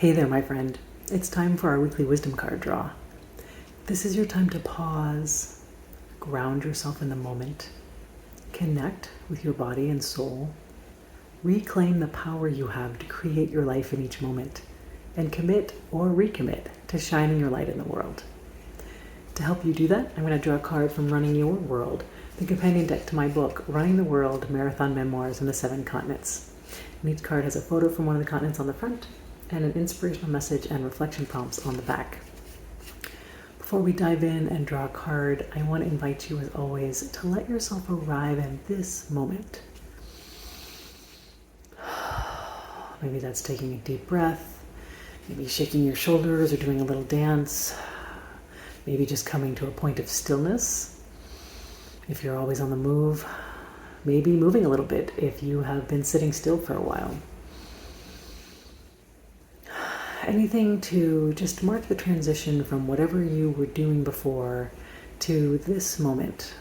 Hey there, my friend. It's time for our weekly wisdom card draw. This is your time to pause, ground yourself in the moment, connect with your body and soul, reclaim the power you have to create your life in each moment, and commit or recommit to shining your light in the world. To help you do that, I'm going to draw a card from Running Your World, the companion deck to my book, Running the World, Marathon Memoirs and the 7 Continents. And each card has a photo from one of the continents on the front and an inspirational message and reflection prompts on the back. Before we dive in and draw a card, I want to invite you, as always, to let yourself arrive in this moment. Maybe that's taking a deep breath, maybe shaking your shoulders or doing a little dance, maybe just coming to a point of stillness. If you're always on the move, maybe moving a little bit if you have been sitting still for a while. Anything to just mark the transition from whatever you were doing before to this moment,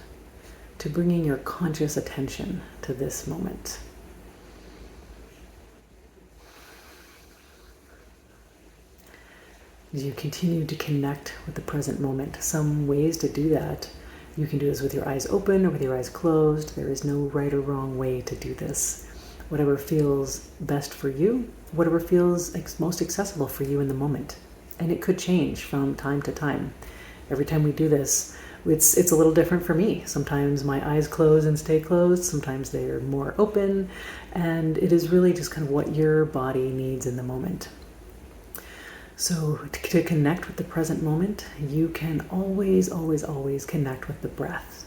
to bringing your conscious attention to this moment. As you continue to connect with the present moment, some ways to do that. You can do this with your eyes open or with your eyes closed. There is no right or wrong way to do this. Whatever feels best for you, whatever feels most accessible for you in the moment. And it could change from time to time. Every time we do this, it's a little different for me. Sometimes my eyes close and stay closed. Sometimes they're more open. And it is really just kind of what your body needs in the moment. So to connect with the present moment, you can always, always, always connect with the breath.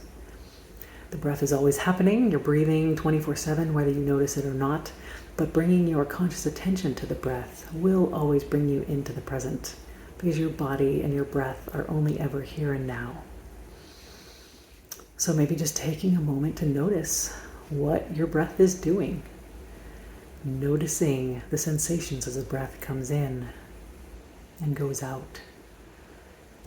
The breath is always happening. You're breathing 24/7, whether you notice it or not. But bringing your conscious attention to the breath will always bring you into the present, because your body and your breath are only ever here and now. So maybe just taking a moment to notice what your breath is doing. Noticing the sensations as the breath comes in and goes out.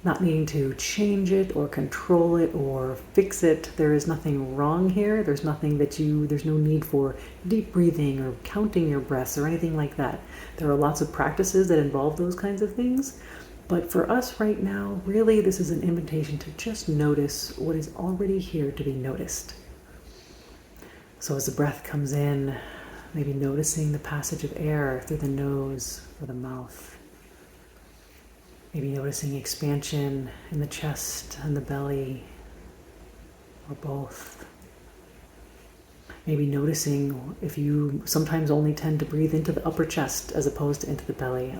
Not needing to change it or control it or fix it. There is nothing wrong here. There's no need for deep breathing or counting your breaths or anything like that. There are lots of practices that involve those kinds of things. But for us right now, really, this is an invitation to just notice what is already here to be noticed. So as the breath comes in, maybe noticing the passage of air through the nose or the mouth. Maybe noticing expansion in the chest and the belly, or both. Maybe noticing if you sometimes only tend to breathe into the upper chest as opposed to into the belly.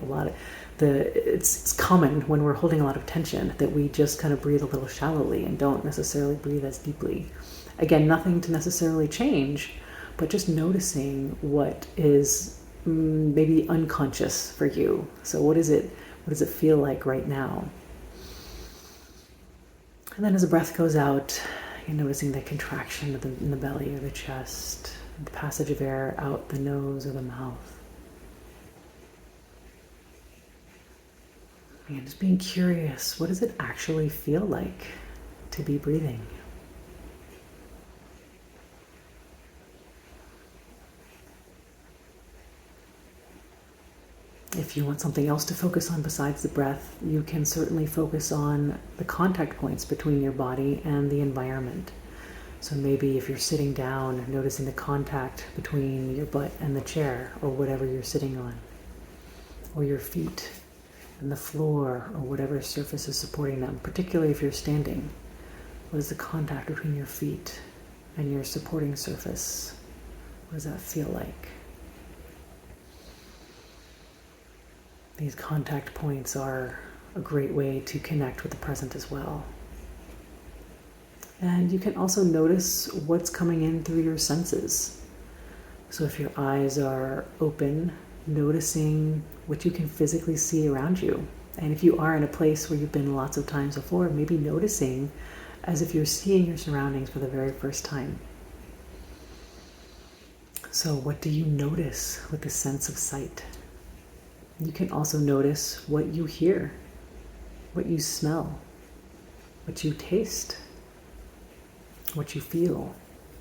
It's common when we're holding a lot of tension that we just kind of breathe a little shallowly and don't necessarily breathe as deeply. Again, nothing to necessarily change, but just noticing what is maybe unconscious for you. So what does it feel like right now? And then as the breath goes out, you're noticing the contraction in the belly or the chest, the passage of air out the nose or the mouth. And just being curious, what does it actually feel like to be breathing? If you want something else to focus on besides the breath, you can certainly focus on the contact points between your body and the environment. So maybe if you're sitting down, noticing the contact between your butt and the chair or whatever you're sitting on, or your feet and the floor or whatever surface is supporting them, particularly if you're standing. What is the contact between your feet and your supporting surface? What does that feel like? These contact points are a great way to connect with the present as well. And you can also notice what's coming in through your senses. So if your eyes are open, noticing what you can physically see around you. And if you are in a place where you've been lots of times before, maybe noticing as if you're seeing your surroundings for the very first time. So what do you notice with the sense of sight? You can also notice what you hear, what you smell, what you taste, what you feel.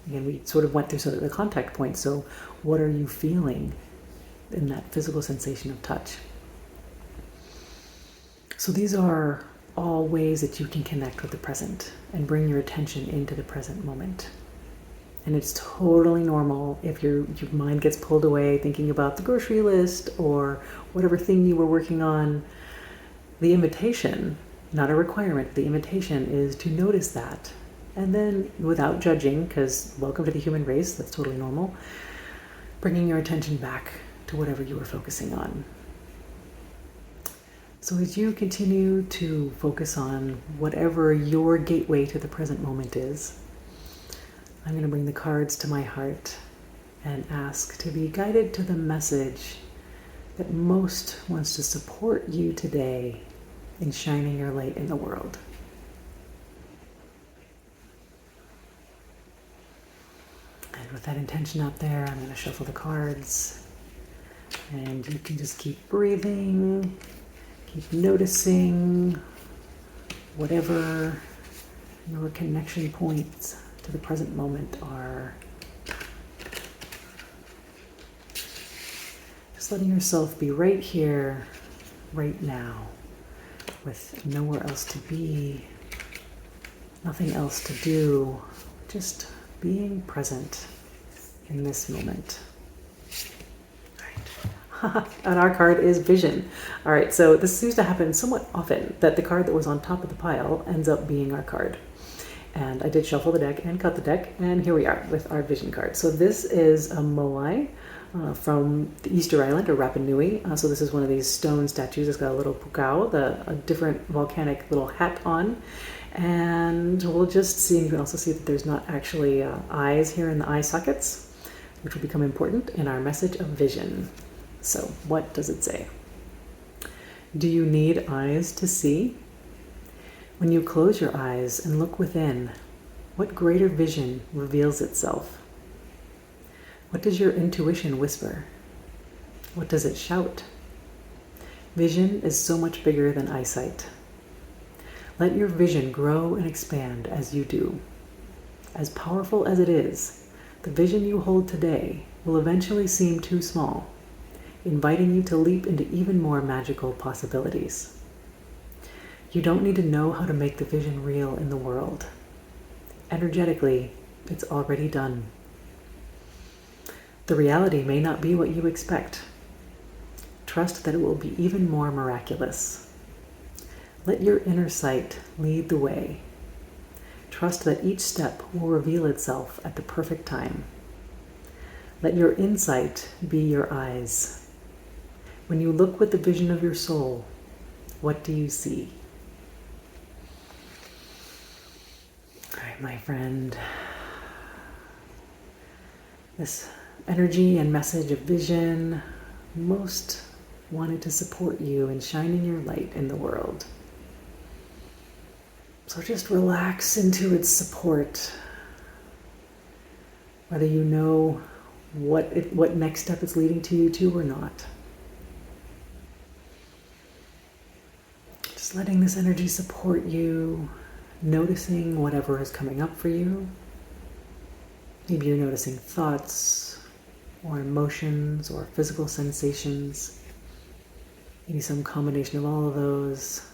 Again, we sort of went through the contact points. So what are you feeling in that physical sensation of touch? So these are all ways that you can connect with the present and bring your attention into the present moment. And it's totally normal if your mind gets pulled away thinking about the grocery list or whatever thing you were working on. The invitation, not a requirement, the invitation is to notice that. And then without judging, because welcome to the human race, that's totally normal, bringing your attention back to whatever you were focusing on. So as you continue to focus on whatever your gateway to the present moment is, I'm going to bring the cards to my heart and ask to be guided to the message that most wants to support you today in shining your light in the world. And with that intention out there, I'm going to shuffle the cards. And you can just keep breathing, keep noticing whatever your connection points to the present moment are. Just letting yourself be right here, right now, with nowhere else to be, nothing else to do, just being present in this moment. All right. And our card is vision. All right, so this seems to happen somewhat often, that the card that was on top of the pile ends up being our card. And I did shuffle the deck and cut the deck, and here we are with our vision card. So this is a moai from the Easter Island, or Rapa Nui. So this is one of these stone statues. It's got a little pukao, a different volcanic little hat on. And we'll just see, and you can also see that there's not actually eyes here in the eye sockets, which will become important in our message of vision. So what does it say? Do you need eyes to see? When you close your eyes and look within, what greater vision reveals itself? What does your intuition whisper? What does it shout? Vision is so much bigger than eyesight. Let your vision grow and expand as you do. As powerful as it is, the vision you hold today will eventually seem too small, inviting you to leap into even more magical possibilities. You don't need to know how to make the vision real in the world. Energetically, it's already done. The reality may not be what you expect. Trust that it will be even more miraculous. Let your inner sight lead the way. Trust that each step will reveal itself at the perfect time. Let your insight be your eyes. When you look with the vision of your soul, what do you see? All right, my friend. This energy and message of vision most wanted to support you in shining your light in the world. So just relax into its support, whether you know what next step it's leading to you to or not. Just letting this energy support you, noticing whatever is coming up for you. Maybe you're noticing thoughts or emotions or physical sensations. Maybe some combination of all of those.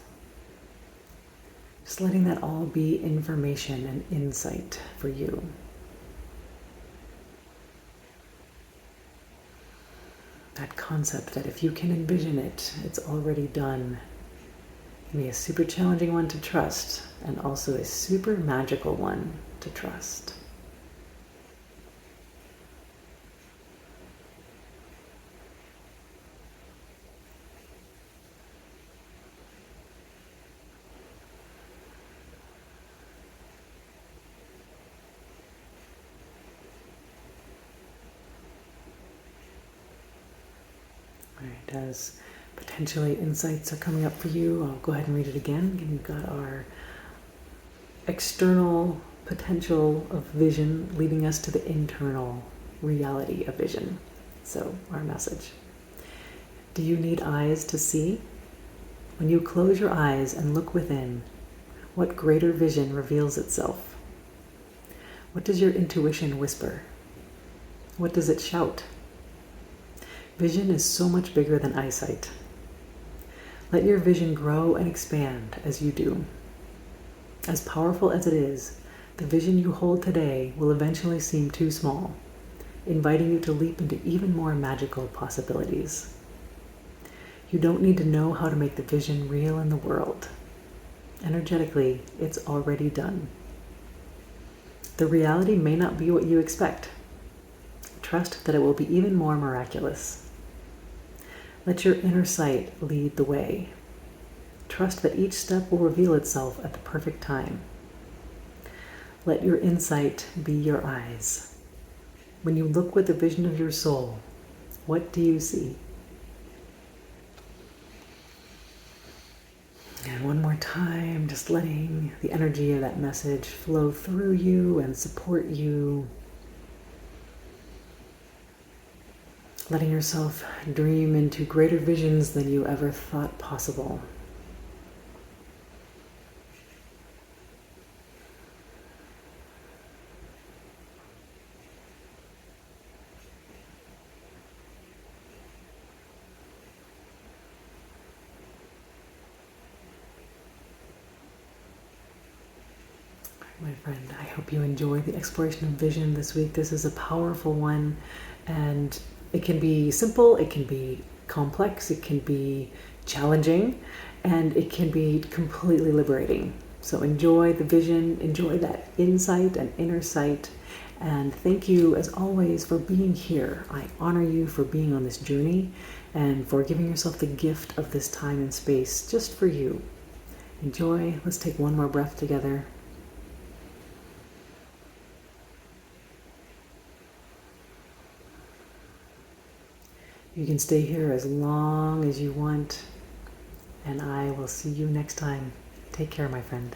Just letting that all be information and insight for you. That concept that if you can envision it, it's already done. It can be a super challenging one to trust, and also a super magical one to trust. Right, as potentially insights are coming up for you, I'll go ahead and read it again. We've got our external potential of vision leading us to the internal reality of vision. So, our message. Do you need eyes to see? When you close your eyes and look within, what greater vision reveals itself? What does your intuition whisper? What does it shout? Vision is so much bigger than eyesight. Let your vision grow and expand as you do. As powerful as it is, the vision you hold today will eventually seem too small, inviting you to leap into even more magical possibilities. You don't need to know how to make the vision real in the world. Energetically, it's already done. The reality may not be what you expect. Trust that it will be even more miraculous. Let your inner sight lead the way. Trust that each step will reveal itself at the perfect time. Let your insight be your eyes. When you look with the vision of your soul, what do you see? And one more time, just letting the energy of that message flow through you and support you. Letting yourself dream into greater visions than you ever thought possible. My friend, I hope you enjoy the exploration of vision this week. This is a powerful one, and it can be simple, it can be complex, it can be challenging, and it can be completely liberating. So enjoy the vision, enjoy that insight and inner sight, and thank you as always for being here. I honor you for being on this journey and for giving yourself the gift of this time and space just for you. Enjoy. Let's take one more breath together. You can stay here as long as you want, and I will see you next time. Take care, my friend.